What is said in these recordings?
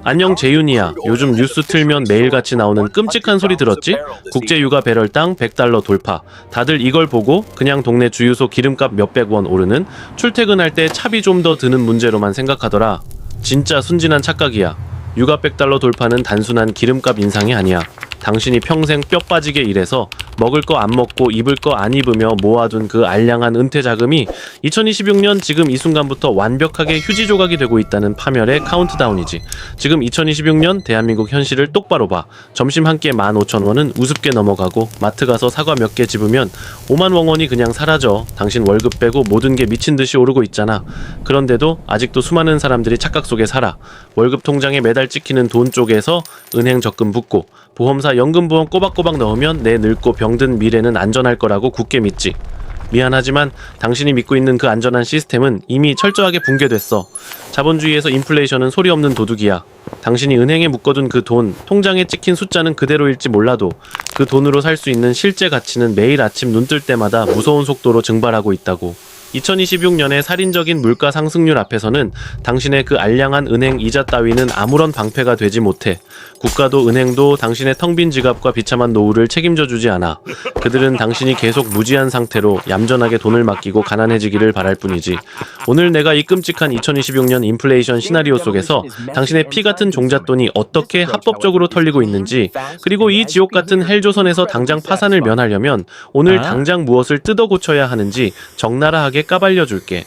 안녕 재윤이야. 요즘 뉴스 틀면 매일같이 나오는 끔찍한 소리 들었지? 국제유가 배럴당 100달러 돌파. 다들 이걸 보고 그냥 동네 주유소 기름값 몇백 원 오르는, 출퇴근할 때 차비 좀 더 드는 문제로만 생각하더라. 진짜 순진한 착각이야. 유가 100달러 돌파는 단순한 기름값 인상이 아니야. 당신이 평생 뼈 빠지게 일해서 먹을 거 안 먹고 입을 거 안 입으며 모아둔 그 알량한 은퇴 자금이 2026년 지금 이 순간부터 완벽하게 휴지 조각이 되고 있다는 파멸의 카운트다운이지. 지금 2026년 대한민국 현실을 똑바로 봐. 점심 한 끼에 15,000원은 우습게 넘어가고, 마트 가서 사과 몇 개 집으면 5만 원이 그냥 사라져. 당신 월급 빼고 모든 게 미친 듯이 오르고 있잖아. 그런데도 아직도 수많은 사람들이 착각 속에 살아. 월급 통장에 매달 찍히는 돈 쪽에서 은행 적금 붓고, 보험사 연금보험 꼬박꼬박 넣으면 내 늙고 병든 미래는 안전할 거라고 굳게 믿지. 미안하지만 당신이 믿고 있는 그 안전한 시스템은 이미 철저하게 붕괴됐어. 자본주의에서 인플레이션은 소리 없는 도둑이야. 당신이 은행에 묶어둔 그 돈, 통장에 찍힌 숫자는 그대로일지 몰라도 그 돈으로 살 수 있는 실제 가치는 매일 아침 눈 뜰 때마다 무서운 속도로 증발하고 있다고. 2026년의 살인적인 물가 상승률 앞에서는 당신의 그 알량한 은행 이자 따위는 아무런 방패가 되지 못해. 국가도 은행도 당신의 텅 빈 지갑과 비참한 노후를 책임져 주지 않아. 그들은 당신이 계속 무지한 상태로 얌전하게 돈을 맡기고 가난해지기를 바랄 뿐이지. 오늘 내가 이 끔찍한 2026년 인플레이션 시나리오 속에서 당신의 피 같은 종잣돈이 어떻게 합법적으로 털리고 있는지, 그리고 이 지옥 같은 헬조선에서 당장 파산을 면하려면 오늘 당장 무엇을 뜯어 고쳐야 하는지 적나라하게 까발려 줄게.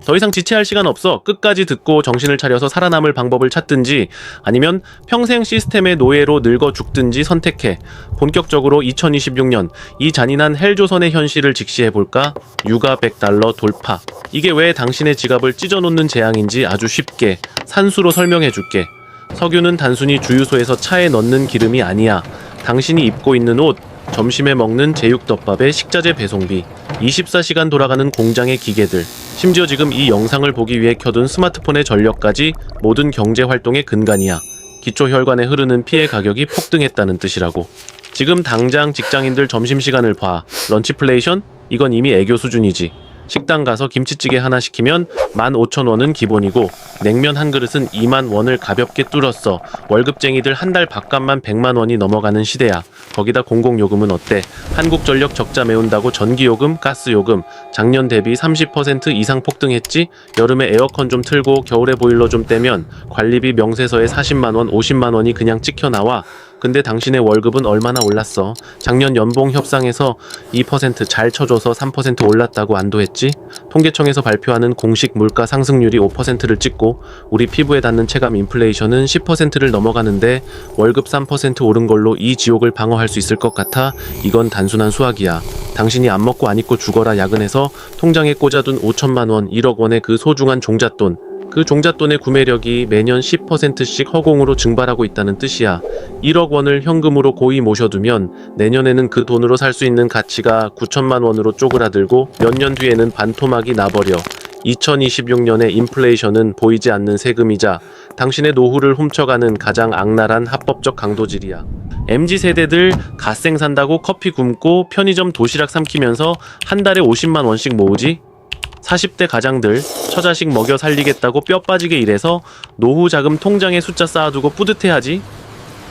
더 이상 지체할 시간 없어. 끝까지 듣고 정신을 차려서 살아남을 방법을 찾든지, 아니면 평생 시스템의 노예로 늙어 죽든지 선택해. 본격적으로 2026년 이 잔인한 헬조선의 현실을 직시해볼까? 유가 100달러 돌파. 이게 왜 당신의 지갑을 찢어놓는 재앙인지 아주 쉽게 산수로 설명해줄게. 석유는 단순히 주유소에서 차에 넣는 기름이 아니야. 당신이 입고 있는 옷, 점심에 먹는 제육덮밥의 식자재 배송비, 24시간 돌아가는 공장의 기계들, 심지어 지금 이 영상을 보기 위해 켜둔 스마트폰의 전력까지 모든 경제활동의 근간이야. 기초혈관에 흐르는 피의 가격이 폭등했다는 뜻이라고. 지금 당장 직장인들 점심시간을 봐. 런치플레이션? 이건 이미 애교 수준이지. 식당 가서 김치찌개 하나 시키면 15,000원은 기본이고, 냉면 한 그릇은 2만 원을 가볍게 뚫었어. 월급쟁이들 한 달 밥값만 100만 원이 넘어가는 시대야. 거기다 공공요금은 어때? 한국전력 적자 메운다고 전기요금, 가스요금 작년 대비 30% 이상 폭등했지? 여름에 에어컨 좀 틀고 겨울에 보일러 좀 떼면 관리비 명세서에 40만 원, 50만 원이 그냥 찍혀 나와. 근데 당신의 월급은 얼마나 올랐어? 작년 연봉 협상에서 2% 잘 쳐줘서 3% 올랐다고 안도했지? 통계청에서 발표하는 공식 물가 상승률이 5%를 찍고, 우리 피부에 닿는 체감 인플레이션은 10%를 넘어가는데 월급 3% 오른 걸로 이 지옥을 방어할 수 있을 것 같아? 이건 단순한 수학이야. 당신이 안 먹고 안 입고 죽어라 야근해서 통장에 꽂아둔 5천만 원, 1억 원의 그 소중한 종잣돈, 그 종잣돈의 구매력이 매년 10%씩 허공으로 증발하고 있다는 뜻이야. 1억 원을 현금으로 고이 모셔두면 내년에는 그 돈으로 살 수 있는 가치가 9천만 원으로 쪼그라들고, 몇 년 뒤에는 반토막이 나버려. 2026년의 인플레이션은 보이지 않는 세금이자 당신의 노후를 훔쳐가는 가장 악랄한 합법적 강도질이야. MZ세대들 갓생 산다고 커피 굶고 편의점 도시락 삼키면서 한 달에 50만 원씩 모으지? 40대 가장들 처자식 먹여 살리겠다고 뼈 빠지게 일해서 노후 자금 통장에 숫자 쌓아두고 뿌듯해하지?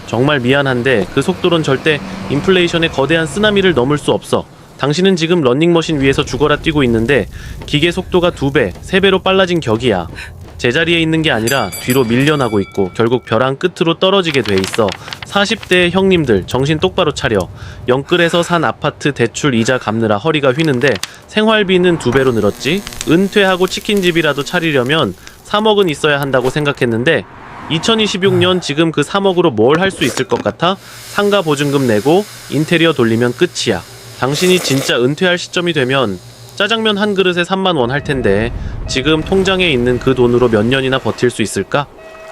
정말 미안한데 그 속도론 절대 인플레이션의 거대한 쓰나미를 넘을 수 없어. 당신은 지금 런닝머신 위에서 죽어라 뛰고 있는데 기계 속도가 2배, 3배로 빨라진 격이야. 제자리에 있는 게 아니라 뒤로 밀려나고 있고 결국 벼랑 끝으로 떨어지게 돼 있어. 40대 형님들 정신 똑바로 차려. 영끌에서 산 아파트 대출 이자 갚느라 허리가 휘는데 생활비는 2배로 늘었지? 은퇴하고 치킨집이라도 차리려면 3억은 있어야 한다고 생각했는데 2026년 지금 그 3억으로 뭘 할 수 있을 것 같아? 상가 보증금 내고 인테리어 돌리면 끝이야. 당신이 진짜 은퇴할 시점이 되면 짜장면 한 그릇에 3만 원 할 텐데 지금 통장에 있는 그 돈으로 몇 년이나 버틸 수 있을까?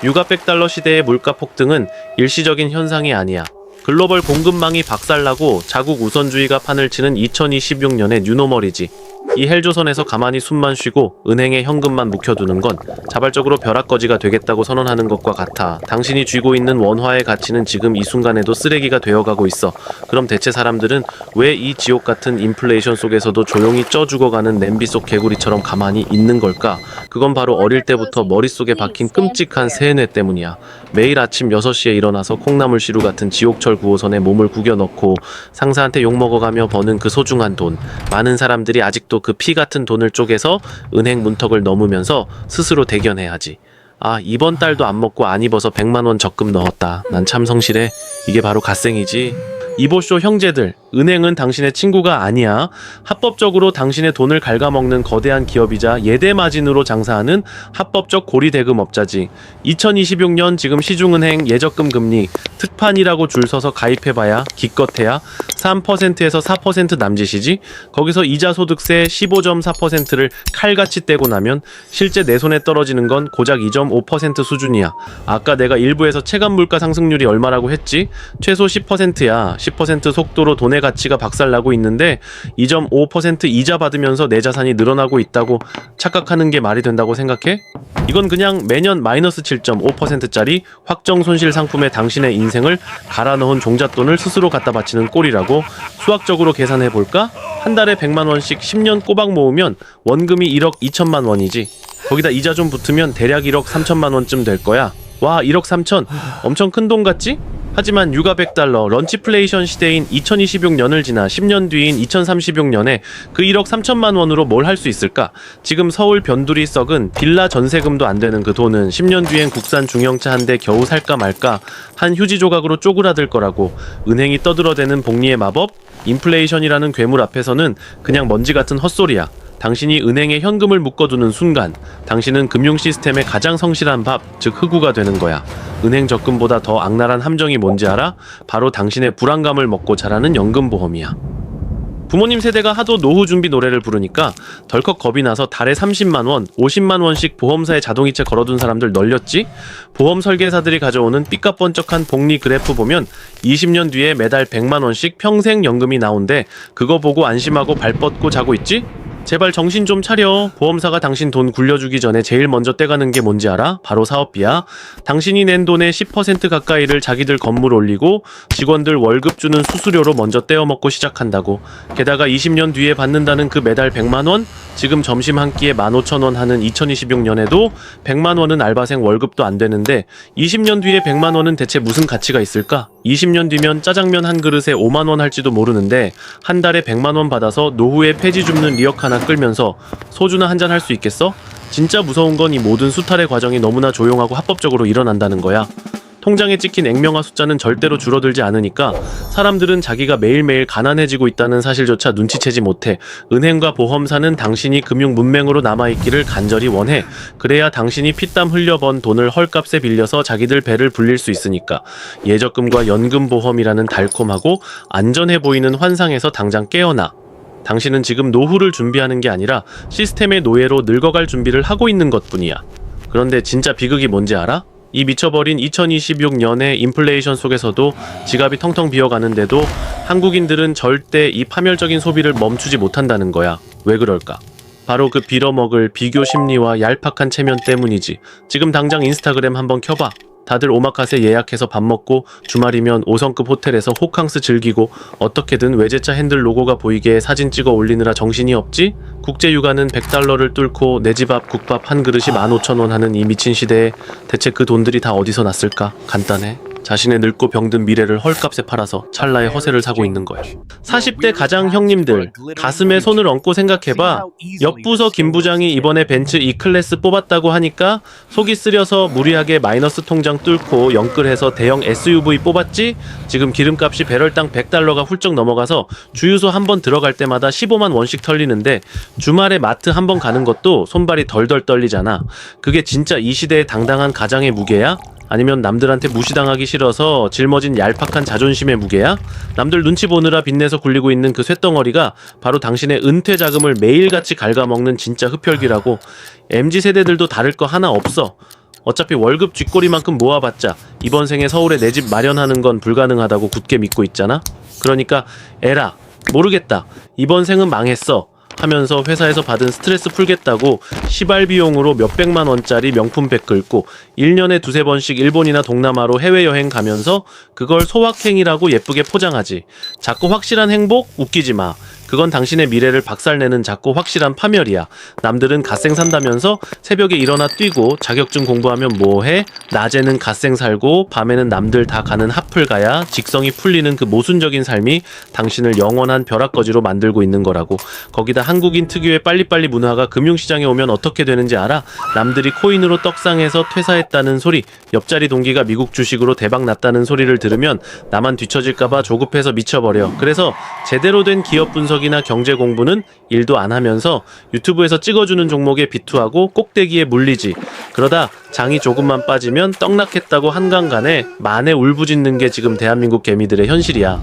유가 100달러 시대의 물가 폭등은 일시적인 현상이 아니야. 글로벌 공급망이 박살나고 자국 우선주의가 판을 치는 2026년의 뉴노멀이지. 이 헬조선에서 가만히 숨만 쉬고 은행에 현금만 묵혀두는 건 자발적으로 벼락거지가 되겠다고 선언하는 것과 같아. 당신이 쥐고 있는 원화의 가치는 지금 이 순간에도 쓰레기가 되어가고 있어. 그럼 대체 사람들은 왜 이 지옥 같은 인플레이션 속에서도 조용히 쪄 죽어가는 냄비 속 개구리처럼 가만히 있는 걸까? 그건 바로 어릴 때부터 머릿속에 박힌 끔찍한 세뇌 때문이야. 매일 아침 6시에 일어나서 콩나물시루 같은 지옥철 9호선에 몸을 구겨 넣고 상사한테 욕먹어가며 버는 그 소중한 돈. 많은 사람들이 아직도 그 피 같은 돈을 쪼개서 은행 문턱을 넘으면서 스스로 대견해야지. 아, 이번 달도 안 먹고 안 입어서 100만원 적금 넣었다. 난 참 성실해. 이게 바로 갓생이지. 이보쇼 형제들, 은행은 당신의 친구가 아니야. 합법적으로 당신의 돈을 갉아먹는 거대한 기업이자 예대마진으로 장사하는 합법적 고리대금업자지. 2026년 지금 시중은행 예적금 금리 특판이라고 줄 서서 가입해봐야 기껏해야 3%에서 4% 남짓이지. 거기서 이자소득세 15.4%를 칼같이 떼고 나면 실제 내 손에 떨어지는 건 고작 2.5% 수준이야. 아까 내가 일부에서 체감물가 상승률이 얼마라고 했지? 최소 10%야. 10% 속도로 돈의 가치가 박살나고 있는데 2.5% 이자 받으면서 내 자산이 늘어나고 있다고 착각하는 게 말이 된다고 생각해? 이건 그냥 매년 마이너스 7.5%짜리 확정 손실 상품에 당신의 인생을 갈아 넣은 종잣돈을 스스로 갖다 바치는 꼴이라고. 수학적으로 계산해볼까? 한 달에 100만원씩 10년 꼬박 모으면 원금이 1억 2천만 원이지. 거기다 이자 좀 붙으면 대략 1억 3천만 원쯤 될 거야. 와, 1억 3천 엄청 큰 돈 같지? 하지만 유가 100달러 런치플레이션 시대인 2026년을 지나 10년 뒤인 2036년에 그 1억 3천만 원으로 뭘 할 수 있을까? 지금 서울 변두리 썩은 빌라 전세금도 안 되는 그 돈은 10년 뒤엔 국산 중형차 한 대 겨우 살까 말까 한 휴지 조각으로 쪼그라들 거라고. 은행이 떠들어대는 복리의 마법? 인플레이션이라는 괴물 앞에서는 그냥 먼지 같은 헛소리야. 당신이 은행에 현금을 묶어두는 순간 당신은 금융 시스템의 가장 성실한 밥, 즉 흑우가 되는 거야. 은행 적금보다 더 악랄한 함정이 뭔지 알아? 바로 당신의 불안감을 먹고 자라는 연금보험이야. 부모님 세대가 하도 노후 준비 노래를 부르니까 덜컥 겁이 나서 달에 30만원, 50만원씩 보험사에 자동이체 걸어둔 사람들 널렸지? 보험 설계사들이 가져오는 삐까뻔쩍한 복리 그래프 보면 20년 뒤에 매달 100만원씩 평생 연금이 나온대. 그거 보고 안심하고 발 뻗고 자고 있지? 제발 정신 좀 차려. 보험사가 당신 돈 굴려주기 전에 제일 먼저 떼가는 게 뭔지 알아? 바로 사업비야. 당신이 낸 돈의 10% 가까이를 자기들 건물 올리고 직원들 월급 주는 수수료로 먼저 떼어먹고 시작한다고. 게다가 20년 뒤에 받는다는 그 매달 100만원? 지금 점심 한 끼에 15,000원 하는 2026년에도 100만원은 알바생 월급도 안 되는데 20년 뒤에 100만원은 대체 무슨 가치가 있을까? 20년 뒤면 짜장면 한 그릇에 5만원 할지도 모르는데 한 달에 100만원 받아서 노후에 폐지 줍는 리역 하나 끌면서 소주나 한잔 할 수 있겠어? 진짜 무서운 건 이 모든 수탈의 과정이 너무나 조용하고 합법적으로 일어난다는 거야. 통장에 찍힌 액면화 숫자는 절대로 줄어들지 않으니까 사람들은 자기가 매일매일 가난해지고 있다는 사실조차 눈치채지 못해. 은행과 보험사는 당신이 금융 문맹으로 남아있기를 간절히 원해. 그래야 당신이 피땀 흘려 번 돈을 헐값에 빌려서 자기들 배를 불릴 수 있으니까. 예적금과 연금보험이라는 달콤하고 안전해 보이는 환상에서 당장 깨어나. 당신은 지금 노후를 준비하는 게 아니라 시스템의 노예로 늙어갈 준비를 하고 있는 것뿐이야. 그런데 진짜 비극이 뭔지 알아? 이 미쳐버린 2026년의 인플레이션 속에서도 지갑이 텅텅 비어가는데도 한국인들은 절대 이 파멸적인 소비를 멈추지 못한다는 거야. 왜 그럴까? 바로 그 빌어먹을 비교 심리와 얄팍한 체면 때문이지. 지금 당장 인스타그램 한번 켜봐. 다들 오마카세 예약해서 밥 먹고 주말이면 5성급 호텔에서 호캉스 즐기고 어떻게든 외제차 핸들 로고가 보이게 사진 찍어 올리느라 정신이 없지? 국제유가는 100달러를 뚫고 내 집 앞 국밥 한 그릇이 15,000원 하는 이 미친 시대에 대체 그 돈들이 다 어디서 났을까? 간단해. 자신의 늙고 병든 미래를 헐값에 팔아서 찰나의 허세를 사고 있는 거야. 40대 가장 형님들, 가슴에 손을 얹고 생각해봐. 옆부서 김 부장이 이번에 벤츠 E클래스 뽑았다고 하니까 속이 쓰려서 무리하게 마이너스 통장 뚫고 영끌해서 대형 SUV 뽑았지? 지금 기름값이 배럴당 100달러가 훌쩍 넘어가서 주유소 한 번 들어갈 때마다 15만 원씩 털리는데 주말에 마트 한 번 가는 것도 손발이 덜덜 떨리잖아. 그게 진짜 이 시대의 당당한 가장의 무게야? 아니면 남들한테 무시당하기 싫어서 짊어진 얄팍한 자존심의 무게야? 남들 눈치 보느라 빚내서 굴리고 있는 그 쇳덩어리가 바로 당신의 은퇴 자금을 매일같이 갉아먹는 진짜 흡혈귀라고. MZ세대들도 다를 거 하나 없어. 어차피 월급 쥐꼬리만큼 모아봤자 이번 생에 서울에 내 집 마련하는 건 불가능하다고 굳게 믿고 있잖아? 그러니까 에라, 모르겠다. 이번 생은 망했어. 하면서 회사에서 받은 스트레스 풀겠다고 시발 비용으로 몇백만 원짜리 명품백 긁고 1년에 두세 번씩 일본이나 동남아로 해외여행 가면서 그걸 소확행이라고 예쁘게 포장하지. 자꾸 확실한 행복? 웃기지 마. 그건 당신의 미래를 박살내는 작고 확실한 파멸이야. 남들은 갓생 산다면서 새벽에 일어나 뛰고 자격증 공부하면 뭐해? 낮에는 갓생 살고 밤에는 남들 다 가는 핫플 가야 직성이 풀리는 그 모순적인 삶이 당신을 영원한 벼락거지로 만들고 있는 거라고. 거기다 한국인 특유의 빨리빨리 문화가 금융시장에 오면 어떻게 되는지 알아? 남들이 코인으로 떡상해서 퇴사했다는 소리, 옆자리 동기가 미국 주식으로 대박 났다는 소리를 들으면 나만 뒤처질까봐 조급해서 미쳐버려. 그래서 제대로 된 기업 분석 이나 경제 공부는 일도 안 하면서 유튜브에서 찍어주는 종목에 비투하고 꼭대기에 물리지. 그러다 장이 조금만 빠지면 떡락했다고 한강간에 만에 울부짖는 게 지금 대한민국 개미들의 현실이야.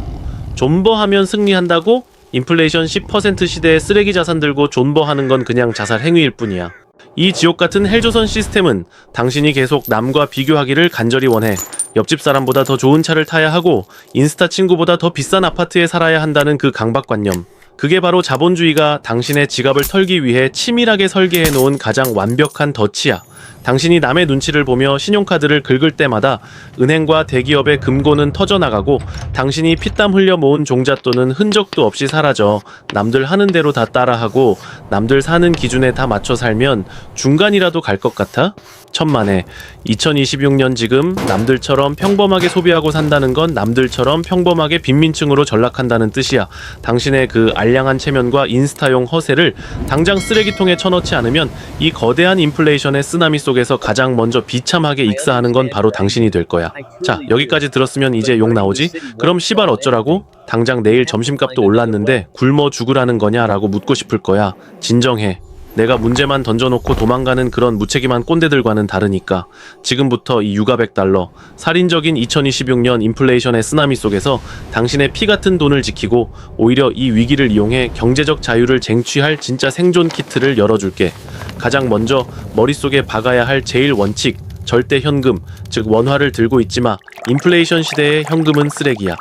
존버하면 승리한다고? 인플레이션 10% 시대에 쓰레기 자산 들고 존버하는 건 그냥 자살 행위일 뿐이야. 이 지옥같은 헬조선 시스템은 당신이 계속 남과 비교하기를 간절히 원해. 옆집 사람보다 더 좋은 차를 타야 하고 인스타 친구보다 더 비싼 아파트에 살아야 한다는 그 강박관념. 그게 바로 자본주의가 당신의 지갑을 털기 위해 치밀하게 설계해 놓은 가장 완벽한 덫이야. 당신이 남의 눈치를 보며 신용카드를 긁을 때마다 은행과 대기업의 금고는 터져나가고 당신이 피땀 흘려 모은 종잣돈은 흔적도 없이 사라져. 남들 하는 대로 다 따라하고 남들 사는 기준에 다 맞춰 살면 중간이라도 갈 것 같아? 천만에. 2026년 지금 남들처럼 평범하게 소비하고 산다는 건 남들처럼 평범하게 빈민층으로 전락한다는 뜻이야. 당신의 그 알량한 체면과 인스타용 허세를 당장 쓰레기통에 쳐넣지 않으면 이 거대한 인플레이션의 쓰나미 속에서 가장 먼저 비참하게 익사하는 건 바로 당신이 될 거야. 자, 여기까지 들었으면 이제 욕 나오지? 그럼 씨발 어쩌라고? 당장 내일 점심값도 올랐는데 굶어 죽으라는 거냐라고 묻고 싶을 거야. 진정해. 내가 문제만 던져놓고 도망가는 그런 무책임한 꼰대들과는 다르니까. 지금부터 이 유가 100달러, 살인적인 2026년 인플레이션의 쓰나미 속에서 당신의 피 같은 돈을 지키고 오히려 이 위기를 이용해 경제적 자유를 쟁취할 진짜 생존 키트를 열어줄게. 가장 먼저 머릿속에 박아야 할 제일 원칙, 절대 현금, 즉 원화를 들고 있지 마. 인플레이션 시대의 현금은 쓰레기야.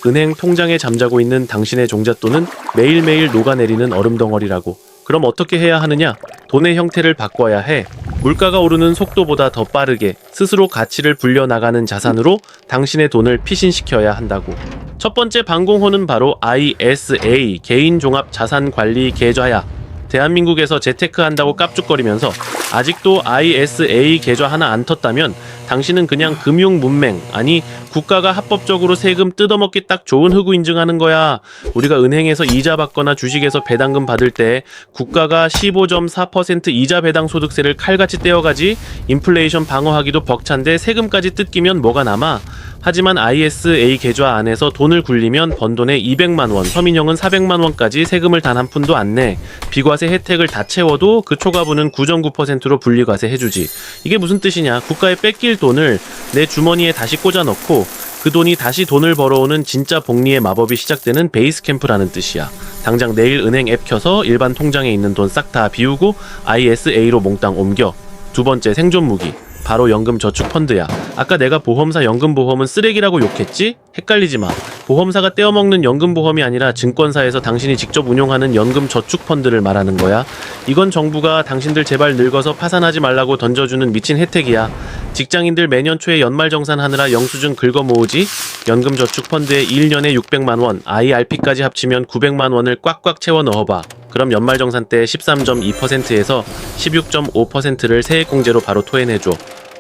은행 통장에 잠자고 있는 당신의 종잣돈은 매일매일 녹아내리는 얼음덩어리라고. 그럼 어떻게 해야 하느냐? 돈의 형태를 바꿔야 해. 물가가 오르는 속도보다 더 빠르게 스스로 가치를 불려나가는 자산으로 당신의 돈을 피신시켜야 한다고. 첫 번째 방공호는 바로 ISA, 개인종합자산관리 계좌야. 대한민국에서 재테크 한다고 깝죽거리면서 아직도 ISA 계좌 하나 안 텄다면 당신은 그냥 금융 문맹, 아니 국가가 합법적으로 세금 뜯어먹기 딱 좋은 흑우 인증하는 거야. 우리가 은행에서 이자 받거나 주식에서 배당금 받을 때 국가가 15.4% 이자 배당 소득세를 칼같이 떼어가지. 인플레이션 방어하기도 벅찬데 세금까지 뜯기면 뭐가 남아? 하지만 ISA 계좌 안에서 돈을 굴리면 번 돈에 200만 원, 서민형은 400만 원까지 세금을 단 한 푼도 안 내. 비과세 혜택을 다 채워도 그 초과분은 9.9%로 분리과세 해주지. 이게 무슨 뜻이냐? 국가에 뺏길 돈을 내 주머니에 다시 꽂아 넣고 그 돈이 다시 돈을 벌어오는 진짜 복리의 마법이 시작되는 베이스 캠프라는 뜻이야. 당장 내일 은행 앱 켜서 일반 통장에 있는 돈 싹 다 비우고 ISA로 몽땅 옮겨. 두 번째 생존 무기. 바로 연금저축펀드야. 아까 내가 보험사 연금보험은 쓰레기라고 욕했지? 헷갈리지 마. 보험사가 떼어먹는 연금보험이 아니라 증권사에서 당신이 직접 운용하는 연금저축펀드를 말하는 거야. 이건 정부가 당신들 제발 늙어서 파산하지 말라고 던져주는 미친 혜택이야. 직장인들 매년 초에 연말정산하느라 영수증 긁어 모으지? 연금저축펀드에 1년에 600만 원, IRP까지 합치면 900만 원을 꽉꽉 채워 넣어봐. 그럼 연말정산 때 13.2%에서 16.5%를 세액공제로 바로 토해내줘.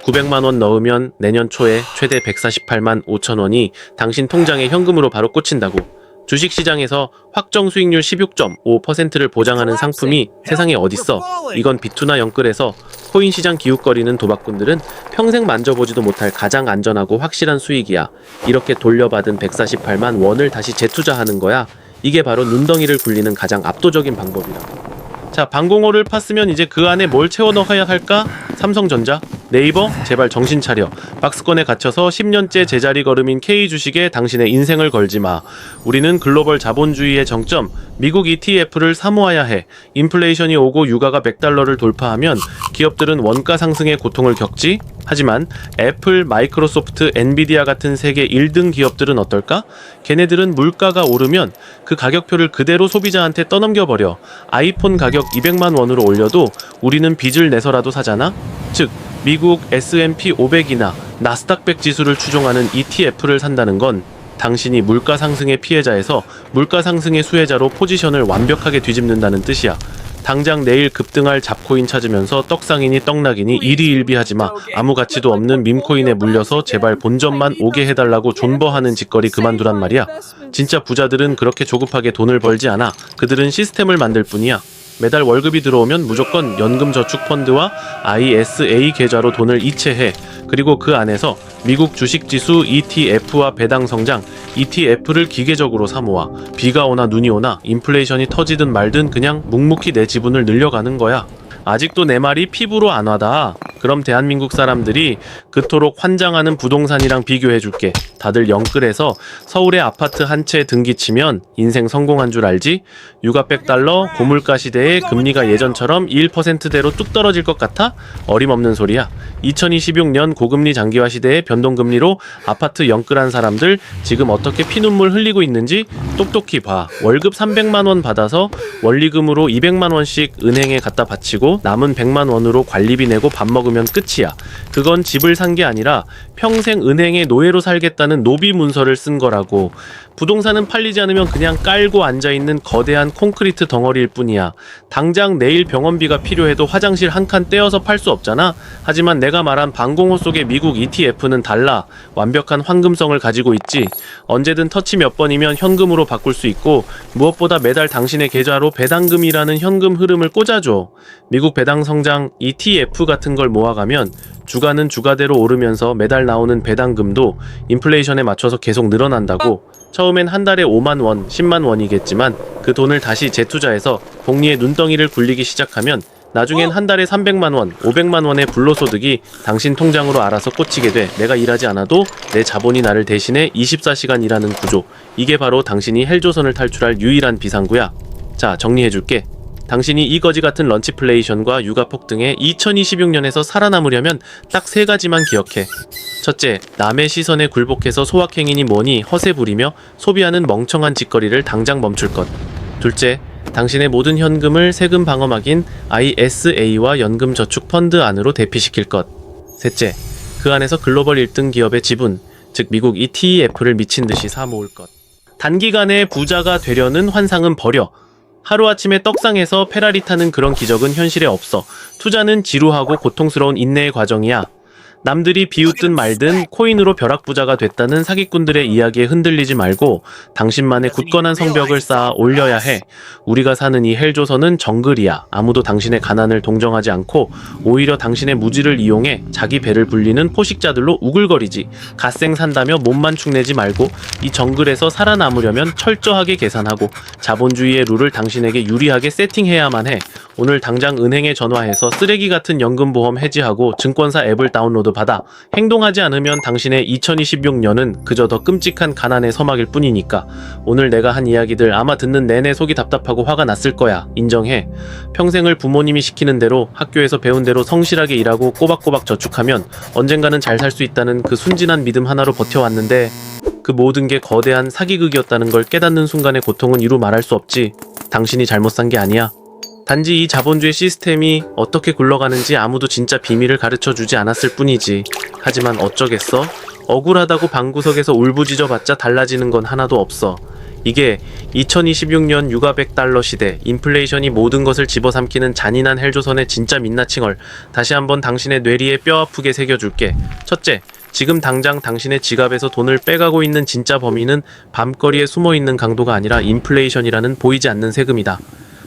900만 원 넣으면 내년 초에 최대 148만 5천 원이 당신 통장에 현금으로 바로 꽂힌다고. 주식시장에서 확정 수익률 16.5%를 보장하는 상품이 세상에 어딨어. 이건 비투나 영끌에서 코인 시장 기웃거리는 도박꾼들은 평생 만져보지도 못할 가장 안전하고 확실한 수익이야. 이렇게 돌려받은 148만 원을 다시 재투자하는 거야. 이게 바로 눈덩이를 굴리는 가장 압도적인 방법이라고. 자, 방공호를 팠으면 이제 그 안에 뭘 채워 넣어야 할까? 삼성전자. 네이버 제발 정신 차려. 박스권에 갇혀서 10년째 제자리 걸음인 K주식에 당신의 인생을 걸지 마. 우리는 글로벌 자본주의의 정점 미국 ETF를 사모아야 해. 인플레이션이 오고 유가가 100달러를 돌파하면 기업들은 원가 상승의 고통을 겪지. 하지만 애플, 마이크로소프트, 엔비디아 같은 세계 1등 기업들은 어떨까? 걔네들은 물가가 오르면 그 가격표를 그대로 소비자한테 떠넘겨버려. 아이폰 가격 200만 원으로 올려도 우리는 빚을 내서라도 사잖아? 즉 미국 S&P 500이나 나스닥 100 지수를 추종하는 ETF를 산다는 건 당신이 물가 상승의 피해자에서 물가 상승의 수혜자로 포지션을 완벽하게 뒤집는다는 뜻이야. 당장 내일 급등할 잡코인 찾으면서 떡상이니 떡락이니 일희일비하지마. 아무 가치도 없는 밈코인에 물려서 제발 본전만 오게 해달라고 존버하는 짓거리 그만두란 말이야. 진짜 부자들은 그렇게 조급하게 돈을 벌지 않아. 그들은 시스템을 만들 뿐이야. 매달 월급이 들어오면 무조건 연금저축펀드와 ISA 계좌로 돈을 이체해. 그리고 그 안에서 미국 주식지수 ETF와 배당 성장 ETF를 기계적으로 사모아. 비가 오나 눈이 오나 인플레이션이 터지든 말든 그냥 묵묵히 내 지분을 늘려가는 거야. 아직도 내 말이 피부로 안 와닿아. 그럼 대한민국 사람들이 그토록 환장하는 부동산이랑 비교해줄게. 다들 영끌해서 서울의 아파트 한 채 등기치면 인생 성공한 줄 알지? 유가 100달러, 고물가 시대에 금리가 예전처럼 1%대로 뚝 떨어질 것 같아? 어림없는 소리야. 2026년 고금리 장기화 시대의 변동금리로 아파트 영끌한 사람들 지금 어떻게 피눈물 흘리고 있는지 똑똑히 봐. 월급 300만 원 받아서 원리금으로 200만 원씩 은행에 갖다 바치고 남은 100만 원으로 관리비 내고 밥 먹으면 끝이야. 그건 집을 산 게 아니라 평생 은행의 노예로 살겠다는 노비 문서를 쓴 거라고. 부동산은 팔리지 않으면 그냥 깔고 앉아있는 거대한 콘크리트 덩어리일 뿐이야. 당장 내일 병원비가 필요해도 화장실 한 칸 떼어서 팔 수 없잖아. 하지만 내가 말한 방공호 속의 미국 ETF는 달라. 완벽한 황금성을 가지고 있지. 언제든 터치 몇 번이면 현금으로 바꿀 수 있고 무엇보다 매달 당신의 계좌로 배당금이라는 현금 흐름을 꽂아줘. 미국 배당 성장 ETF 같은 걸 모아가면 주가는 주가대로 오르면서 매달 나오는 배당금도 인플레이션에 맞춰서 계속 늘어난다고. 처음엔 한 달에 5만 원, 10만 원이겠지만 그 돈을 다시 재투자해서 복리의 눈덩이를 굴리기 시작하면 나중엔 한 달에 300만 원, 500만 원의 불로소득이 당신 통장으로 알아서 꽂히게 돼. 내가 일하지 않아도 내 자본이 나를 대신해 24시간 일하는 구조. 이게 바로 당신이 헬조선을 탈출할 유일한 비상구야. 자, 정리해줄게. 당신이 이 거지 같은 런치플레이션과 유가 폭등에 2026년에서 살아남으려면 딱 세 가지만 기억해. 첫째, 남의 시선에 굴복해서 소확행이니 뭐니 허세 부리며 소비하는 멍청한 짓거리를 당장 멈출 것. 둘째, 당신의 모든 현금을 세금 방어막인 ISA와 연금저축펀드 안으로 대피시킬 것. 셋째, 그 안에서 글로벌 1등 기업의 지분, 즉 미국 ETF를 미친 듯이 사모을 것. 단기간에 부자가 되려는 환상은 버려. 하루아침에 떡상해서 페라리 타는 그런 기적은 현실에 없어. 투자는 지루하고 고통스러운 인내의 과정이야. 남들이 비웃든 말든 코인으로 벼락부자가 됐다는 사기꾼들의 이야기에 흔들리지 말고 당신만의 굳건한 성벽을 쌓아 올려야 해. 우리가 사는 이 헬조선은 정글이야. 아무도 당신의 가난을 동정하지 않고 오히려 당신의 무지를 이용해 자기 배를 불리는 포식자들로 우글거리지. 갓생 산다며 몸만 축내지 말고 이 정글에서 살아남으려면 철저하게 계산하고 자본주의의 룰을 당신에게 유리하게 세팅해야만 해. 오늘 당장 은행에 전화해서 쓰레기 같은 연금보험 해지하고 증권사 앱을 다운로드 받아. 행동하지 않으면 당신의 2026년은 그저 더 끔찍한 가난의 서막일 뿐이니까. 오늘 내가 한 이야기들 아마 듣는 내내 속이 답답하고 화가 났을 거야. 인정해. 평생을 부모님이 시키는 대로 학교에서 배운 대로 성실하게 일하고 꼬박꼬박 저축하면 언젠가는 잘 살 수 있다는 그 순진한 믿음 하나로 버텨왔는데 그 모든 게 거대한 사기극이었다는 걸 깨닫는 순간의 고통은 이루 말할 수 없지. 당신이 잘못 산 게 아니야. 단지 이 자본주의 시스템이 어떻게 굴러가는지 아무도 진짜 비밀을 가르쳐주지 않았을 뿐이지. 하지만 어쩌겠어? 억울하다고 방구석에서 울부짖어봤자 달라지는 건 하나도 없어. 이게 2026년 유가 100달러 시대, 인플레이션이 모든 것을 집어삼키는 잔인한 헬조선의 진짜 민낯칭얼. 다시 한번 당신의 뇌리에 뼈아프게 새겨줄게. 첫째, 지금 당장 당신의 지갑에서 돈을 빼가고 있는 진짜 범인은 밤거리에 숨어있는 강도가 아니라 인플레이션이라는 보이지 않는 세금이다.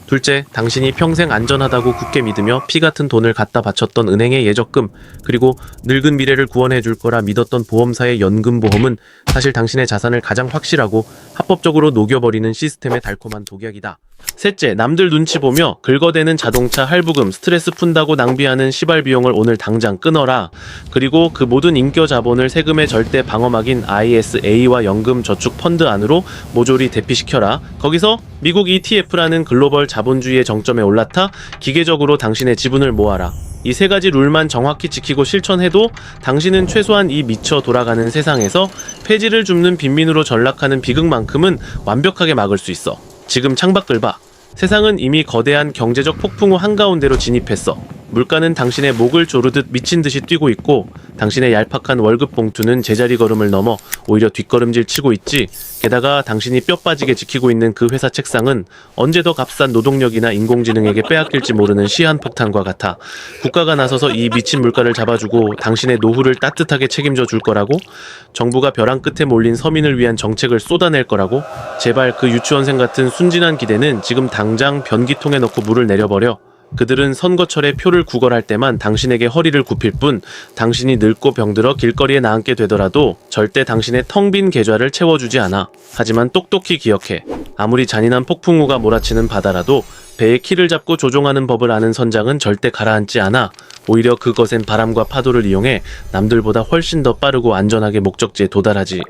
둘째, 당신이 평생 안전하다고 굳게 믿으며 피 같은 돈을 갖다 바쳤던 은행의 예적금, 그리고 늙은 미래를 구원해줄 거라 믿었던 보험사의 연금보험은 사실 당신의 자산을 가장 확실하고 합법적으로 녹여버리는 시스템의 달콤한 독약이다. 셋째, 남들 눈치 보며 긁어대는 자동차 할부금, 스트레스 푼다고 낭비하는 시발 비용을 오늘 당장 끊어라. 그리고 그 모든 인겨 자본을 세금의 절대 방어막인 ISA와 연금 저축 펀드 안으로 모조리 대피시켜라. 거기서 미국 ETF라는 글로벌 자본주의의 정점에 올라타 기계적으로 당신의 지분을 모아라. 이 세 가지 룰만 정확히 지키고 실천해도 당신은 최소한 이 미쳐 돌아가는 세상에서 폐지를 줍는 빈민으로 전락하는 비극만큼은 완벽하게 막을 수 있어. 지금 창밖을 봐. 세상은 이미 거대한 경제적 폭풍 후 한가운데로 진입했어. 물가는 당신의 목을 조르듯 미친 듯이 뛰고 있고 당신의 얄팍한 월급 봉투는 제자리 걸음을 넘어 오히려 뒷걸음질 치고 있지. 게다가 당신이 뼈 빠지게 지키고 있는 그 회사 책상은 언제 더 값싼 노동력이나 인공지능에게 빼앗길지 모르는 시한폭탄과 같아. 국가가 나서서 이 미친 물가를 잡아주고 당신의 노후를 따뜻하게 책임져 줄 거라고? 정부가 벼랑 끝에 몰린 서민을 위한 정책을 쏟아낼 거라고? 제발 그 유치원생 같은 순진한 기대는 지금 당장 변기통에 넣고 물을 내려버려. 그들은 선거철에 표를 구걸할 때만 당신에게 허리를 굽힐 뿐 당신이 늙고 병들어 길거리에 나앉게 되더라도 절대 당신의 텅 빈 계좌를 채워주지 않아. 하지만 똑똑히 기억해. 아무리 잔인한 폭풍우가 몰아치는 바다라도 배의 키를 잡고 조종하는 법을 아는 선장은 절대 가라앉지 않아. 오히려 그 거센 바람과 파도를 이용해 남들보다 훨씬 더 빠르고 안전하게 목적지에 도달하지.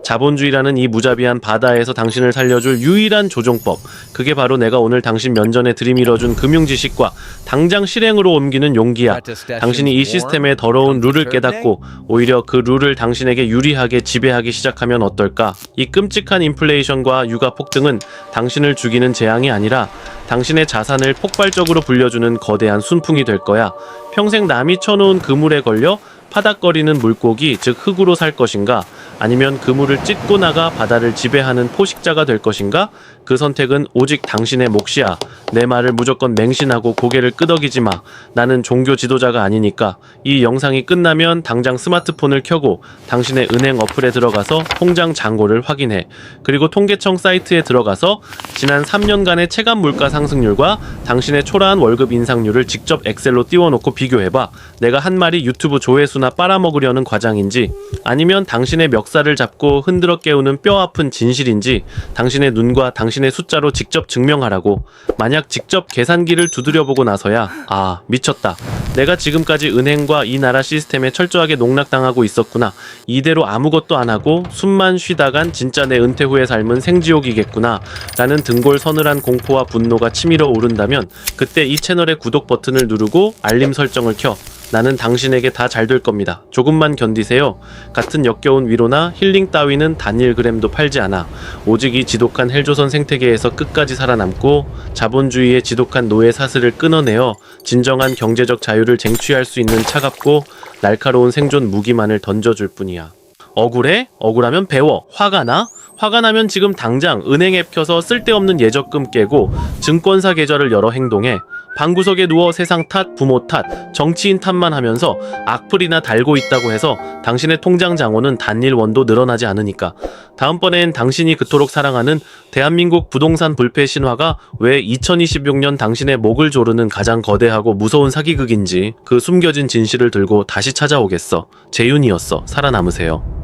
자본주의라는 이 무자비한 바다에서 당신을 살려줄 유일한 조종법, 그게 바로 내가 오늘 당신 면전에 들이밀어준 금융지식과 당장 실행으로 옮기는 용기야. 당신이 이 시스템의 더러운 룰을 깨닫고 오히려 그 룰을 당신에게 유리하게 지배하기 시작하면 어떨까? 이 끔찍한 인플레이션과 유가 폭등은 당신을 죽이는 재앙이 아니라 당신의 자산을 폭발적으로 불려주는 거대한 순풍이 될 거야. 평생 남이 쳐놓은 그물에 걸려 파닥거리는 물고기, 즉 흙으로 살 것인가? 아니면 그물을 찢고 나가 바다를 지배하는 포식자가 될 것인가? 그 선택은 오직 당신의 몫이야. 내 말을 무조건 맹신하고 고개를 끄덕이지 마. 나는 종교 지도자가 아니니까. 이 영상이 끝나면 당장 스마트폰을 켜고 당신의 은행 어플에 들어가서 통장 잔고를 확인해. 그리고 통계청 사이트에 들어가서 지난 3년간의 체감 물가 상승률과 당신의 초라한 월급 인상률을 직접 엑셀로 띄워놓고 비교해봐. 내가 한 말이 유튜브 조회수나 빨아먹으려는 과장인지, 아니면 당신의 멱살을 잡고 흔들어 깨우는 뼈아픈 진실인지 당신의 눈과 당신의 숫자로 직접 증명하라고. 만약 직접 계산기를 두드려보고 나서야 아, 미쳤다. 내가 지금까지 은행과 이 나라 시스템에 철저하게 농락당하고 있었구나. 이대로 아무것도 안 하고 숨만 쉬다간 진짜 내 은퇴 후의 삶은 생지옥이겠구나 라는 등골 서늘한 공포와 분노가 치밀어 오른다면 그때 이 채널의 구독 버튼을 누르고 알림 설정을 켜. 나는 당신에게 다 잘 될 겁니다. 조금만 견디세요. 같은 역겨운 위로나 힐링 따위는 단 1g도 팔지 않아. 오직 이 지독한 헬조선 생태계에서 끝까지 살아남고 자본주의의 지독한 노예 사슬을 끊어내어 진정한 경제적 자유를 쟁취할 수 있는 차갑고 날카로운 생존 무기만을 던져줄 뿐이야. 억울해? 억울하면 배워. 화가 나? 화가 나면 지금 당장 은행 앱 켜서 쓸데없는 예적금 깨고 증권사 계좌를 열어 행동해. 방구석에 누워 세상 탓, 부모 탓, 정치인 탓만 하면서 악플이나 달고 있다고 해서 당신의 통장 잔고는 단일 원도 늘어나지 않으니까. 다음번엔 당신이 그토록 사랑하는 대한민국 부동산 불패 신화가 왜 2026년 당신의 목을 조르는 가장 거대하고 무서운 사기극인지 그 숨겨진 진실을 들고 다시 찾아오겠어. 재윤이었어. 살아남으세요.